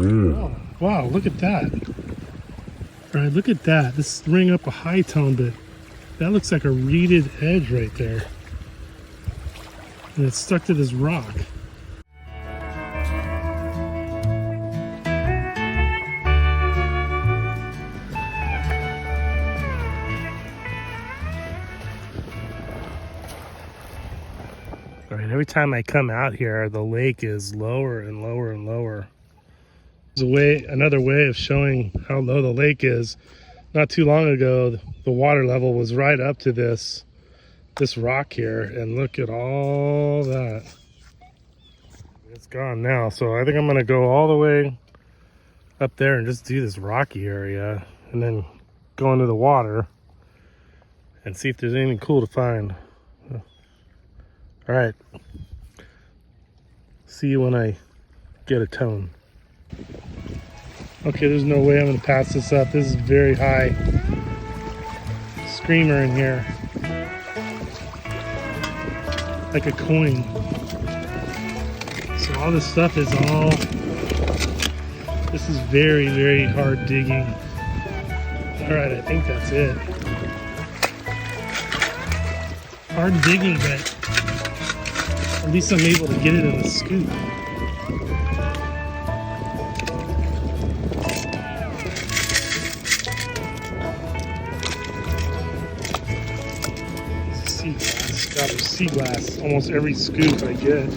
Oh, wow, look at that. All right, look at that. This is bringing up a high tone, but that looks like a reeded edge right there. And it's stuck to this rock. All right, every time I come out here, the lake is lower and lower and lower. There's another way of showing how low the lake is. Not too long ago, the water level was right up to this rock here, and look at all that. It's gone now, so I think I'm gonna go all the way up there and just do this rocky area, and then go into the water and see if there's anything cool to find. All right, see you when I get a tone. Okay, there's no way I'm gonna pass this up. This is very high. Screamer in here. Like a coin. So all this stuff is all, this is very, very hard digging. All right, I think that's it. Hard digging, but at least I'm able to get it in the scoop. Sea glass, God, there's sea glass almost every scoop I get.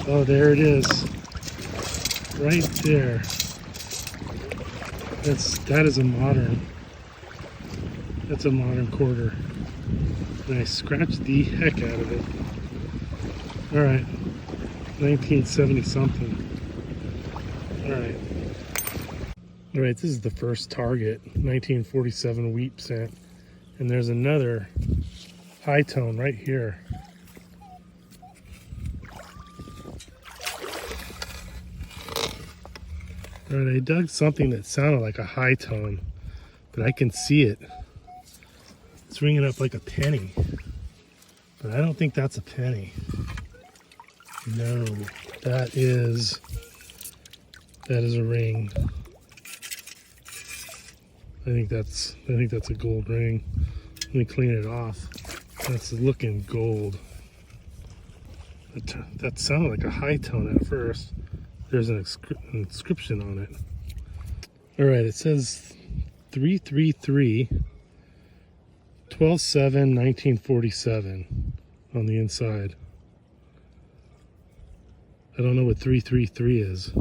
Oh, there it is, right there. That's a modern quarter. And I scratched the heck out of it. All right, 1970 something. All right, this is the first target, 1947 wheat cent, and there's another high tone right here. All right, I dug something that sounded like a high tone, but I can see it. It's ringing up like a penny, but I don't think that's a penny. No, that is a ring. I think that's a gold ring. Let me clean it off. That's looking gold. That sounded like a high tone at first. There's an inscription on it. All right, it says 333 12/7/1947 on the inside. I don't know what 333 is.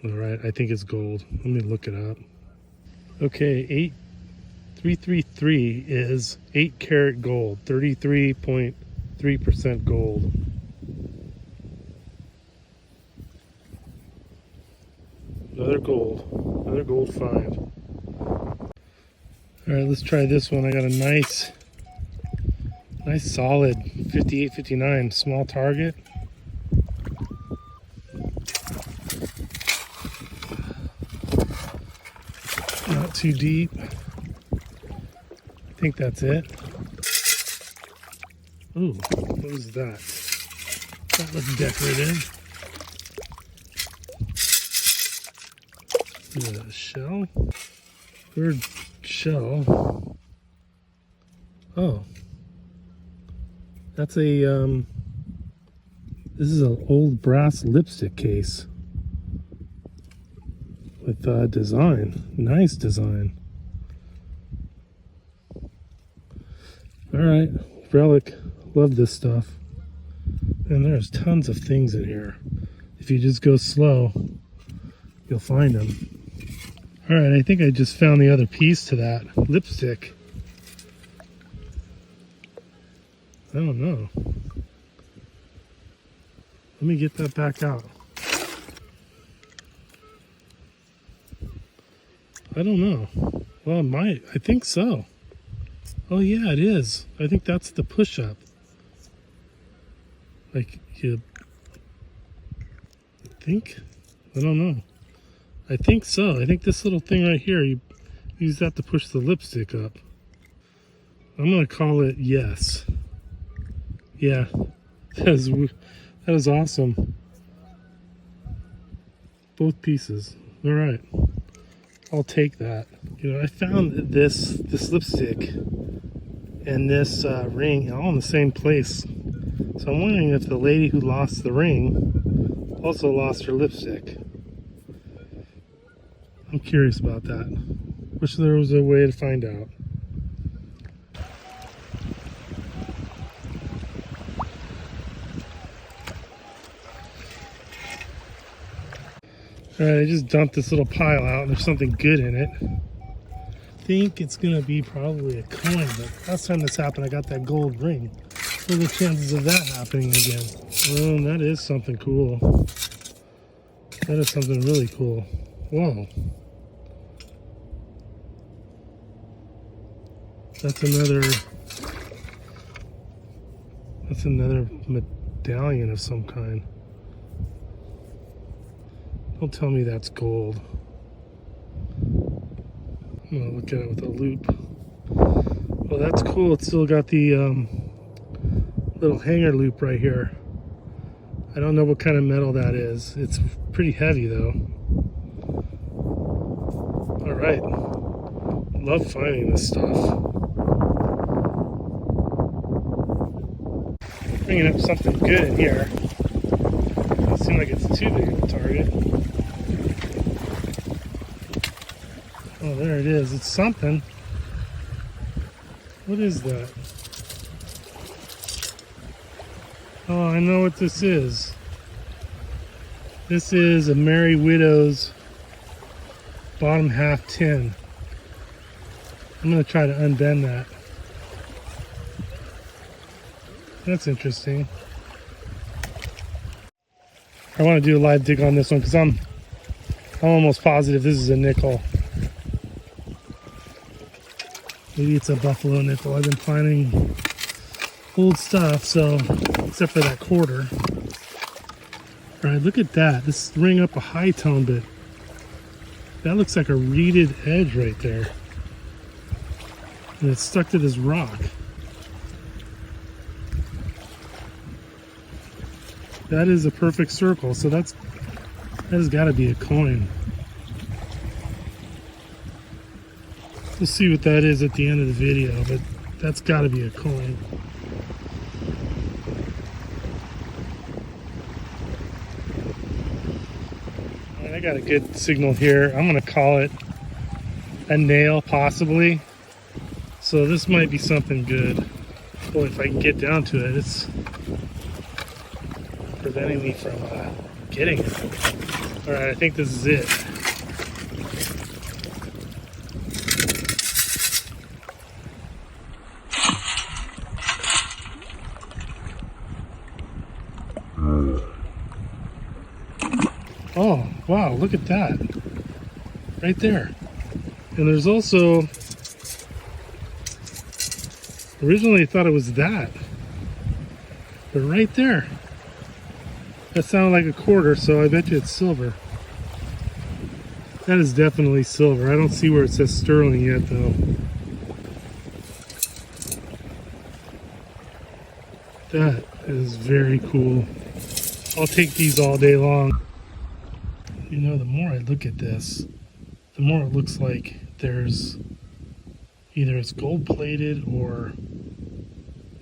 All right, I think it's gold. Let me look it up. Okay, 333 is 8 karat gold, 33.3% gold. Another gold find. All right, let's try this one. I got a nice solid 58-59 small target. Not too deep. I think that's it. Ooh, what was that? That looks decorative. Is it a shell? Third shell. Oh. That's a, this is an old brass lipstick case. With design. Nice design. Alright, relic. Love this stuff. And there's tons of things in here. If you just go slow, you'll find them. Alright, I think I just found the other piece to that lipstick. I don't know. Let me get that back out. I don't know. Well, it might. I think so. Oh yeah, it is. I think that's the push-up. Like, you... I think? I don't know. I think so. I think this little thing right here, you use that to push the lipstick up. I'm gonna call it yes. Yeah, that is awesome. Both pieces. All right, I'll take that. You know, I found this lipstick and this ring all in the same place. So I'm wondering if the lady who lost the ring also lost her lipstick. I'm curious about that. Wish there was a way to find out. All right, I just dumped this little pile out and there's something good in it. I think it's gonna be probably a coin, but last time this happened, I got that gold ring. What are the chances of that happening again? That is something cool. That is something really cool. Whoa. That's another medallion of some kind. Don't tell me that's gold. I'm gonna look at it with a loop. Well, that's cool. It's still got the little hanger loop right here. I don't know what kind of metal that is. It's pretty heavy though. All right. Love finding this stuff. Bringing up something good in here. Doesn't seem like it's too big of a target. Oh, there it is. It's something. What is that? Oh, I know what this is. This is a Merry Widow's bottom half tin. I'm going to try to unbend that. That's interesting. I want to do a live dig on this one because I'm almost positive this is a nickel. Maybe it's a buffalo nickel. I've been finding old stuff, so except for that quarter. All right, look at that. This ring up a high tone bit. That looks like a reeded edge right there. And it's stuck to this rock. That is a perfect circle, so that has got to be a coin. We'll see what that is at the end of the video, but that's got to be a coin. I got a good signal here. I'm going to call it a nail, possibly. So this might be something good. Boy, if I can get down to it, it's preventing me from getting it. All right, I think this is it. Oh, wow, look at that. Right there. And there's also, originally I thought it was that. But right there. That sounded like a quarter, so I bet you it's silver. That is definitely silver. I don't see where it says sterling yet, though. That is very cool. I'll take these all day long. You know, the more I look at this, the more it looks like there's either it's gold plated or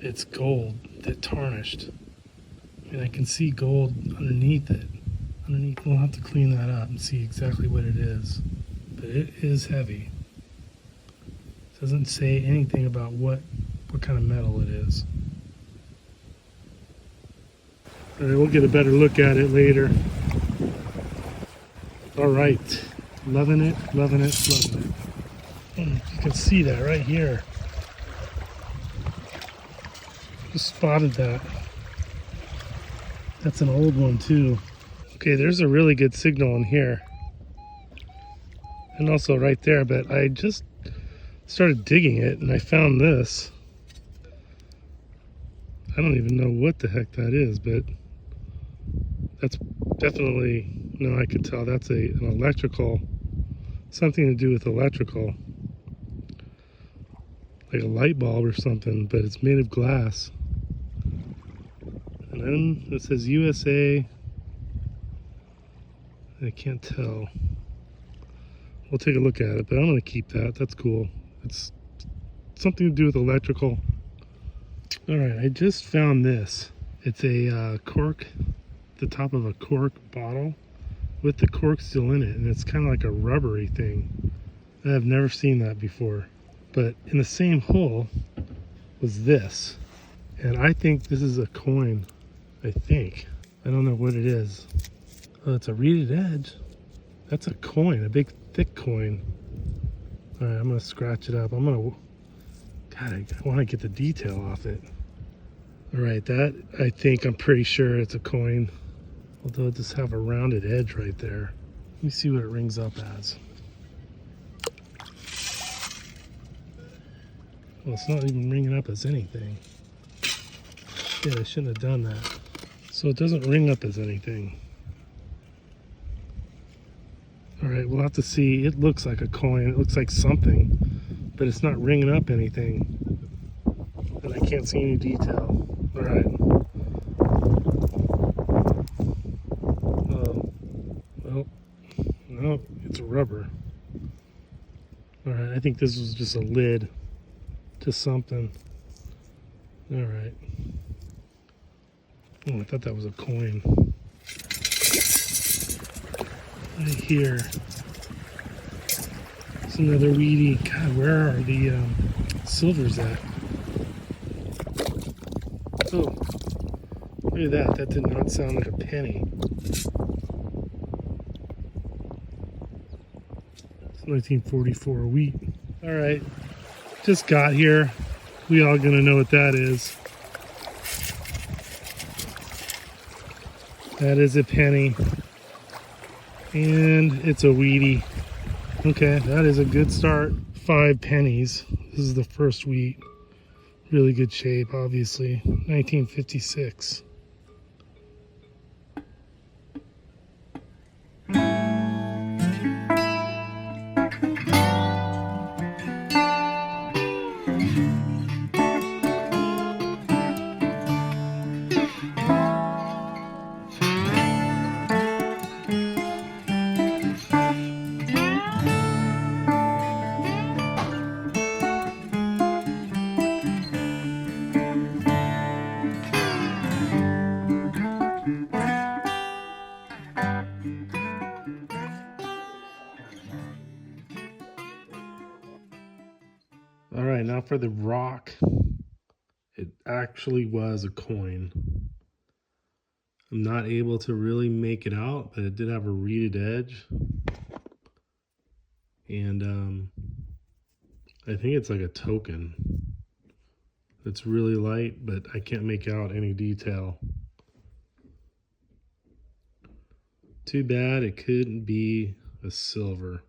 it's gold that tarnished. And I can see gold underneath it. We'll have to clean that up and see exactly what it is. But it is heavy. It doesn't say anything about what kind of metal it is. All right, we'll get a better look at it later. All right, loving it, loving it, loving it. You can see that right here. Just spotted that. That's an old one too. Okay, there's a really good signal in here. And also right there, but I just started digging it and I found this. I don't even know what the heck that is, but that's definitely, no, I could tell that's an electrical, something to do with electrical. like a light bulb or something, but it's made of glass. And then it says USA. I can't tell. We'll take a look at it, but I'm going to keep that. That's cool. It's something to do with electrical. All right, I just found this. It's a cork, the top of a cork bottle with the cork still in it, and it's kind of like a rubbery thing. I've never seen that before. But in the same hole was this, and I think this is a coin. I think. I don't know what it is. Oh, it's a reeded edge. That's a coin, a big thick coin. All right, I'm gonna scratch it up. God, I want to get the detail off it. All right, I'm pretty sure it's a coin. Although it does have a rounded edge right there. Let me see what it rings up as. Well, it's not even ringing up as anything. Yeah, I shouldn't have done that. So it doesn't ring up as anything. All right, we'll have to see. It looks like a coin. It looks like something, but it's not ringing up anything. And I can't see any detail. All right. Well, no, it's a rubber. All right, I think this was just a lid to something. All right. Oh, I thought that was a coin. Right here. It's another weedy. God, where are the silvers at? Oh, look at that. That did not sound like a penny. It's 1944 wheat. All right, just got here. We all gonna know what that is. That is a penny. And it's a wheatie. Okay, that is a good start. 5 pennies. This is the first wheat. Really good shape, obviously. 1956. All right, now for the rock. It actually was a coin. I'm not able to really make it out, but it did have a reeded edge. And I think it's like a token. It's really light, but I can't make out any detail. Too bad it couldn't be a silver.